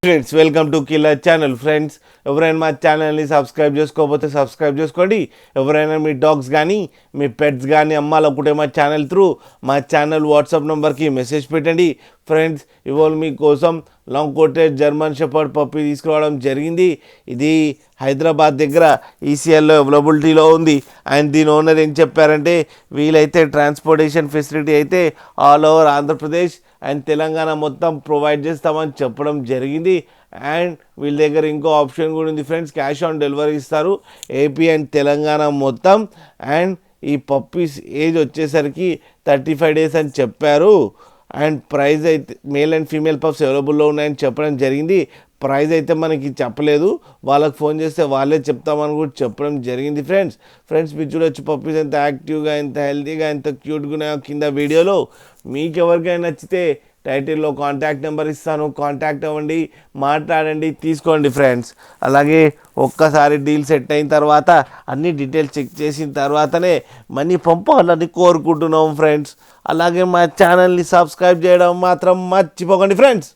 Friends welcome to killer channel. Friends ఎవరైనా మా ఛానల్ని సబ్స్క్రైబ్ చేసుకోకపోతే సబ్స్క్రైబ్ చేసుకోండి. ఎవరైనా మీ డాగ్స్ కానీ మీ పెట్స్ కానీ అమ్మాలనుకుంటే మా ఛానల్ త్రూ మా ఛానల్ వాట్సాప్ నెంబర్కి మెసేజ్ పెట్టండి. ఫ్రెండ్స్ ఇవాళ మీకోసం long coated German shepherd puppy తీసుకురావడం జరిగింది. ఇది హైదరాబాద్ దగ్గర ఈసీఎల్లో అవైలబిలిటీలో ఉంది. అండ్ దీని ఓనర్ ఏం చెప్పారంటే వీలైతే ట్రాన్స్పోర్టేషన్ ఫెసిలిటీ అయితే all over Andhra Pradesh and Telangana మొత్తం ప్రొవైడ్ చేస్తామని చెప్పడం జరిగింది. అండ్ వీళ్ళ దగ్గర ఇంకో ఆప్షన్ కూడా ఉంది ఫ్రెండ్స్, క్యాష్ ఆన్ డెలివరీ ఇస్తారు ఏపీ అండ్ తెలంగాణ మొత్తం. అండ్ ఈ పప్పీస్ ఏజ్ వచ్చేసరికి 35 days అని చెప్పారు. అండ్ ప్రైస్ అయితే మేల్ అండ్ ఫీమేల్ పప్స్ అవైలబుల్లో ఉన్నాయని చెప్పడం జరిగింది. ప్రైస్ అయితే మనకి చెప్పలేదు, వాళ్ళకి ఫోన్ చేస్తే వాళ్ళే చెప్తామని కూడా చెప్పడం జరిగింది. ఫ్రెండ్స్ మీరు చూడొచ్చు పప్పీస్ ఎంత యాక్టివ్గా, ఎంత హెల్తీగా, ఎంత క్యూట్గా ఉన్నాయో కింద వీడియోలో. మీకు ఎవరికైనా నచ్చితే టైటిల్లో కాంటాక్ట్ నెంబర్ ఇస్తాను, కాంటాక్ట్ అవ్వండి, మాట్లాడండి, తీసుకోండి ఫ్రెండ్స్. అలాగే ఒక్కసారి డీల్ సెట్ అయిన తర్వాత అన్ని డీటెయిల్స్ చెక్ చేసిన తర్వాతనే మనీ పంపాలని కోరుకుంటున్నాం ఫ్రెండ్స్. అలాగే మా ఛానల్ని సబ్స్క్రైబ్ చేయడం మాత్రం మర్చిపోకండి ఫ్రెండ్స్.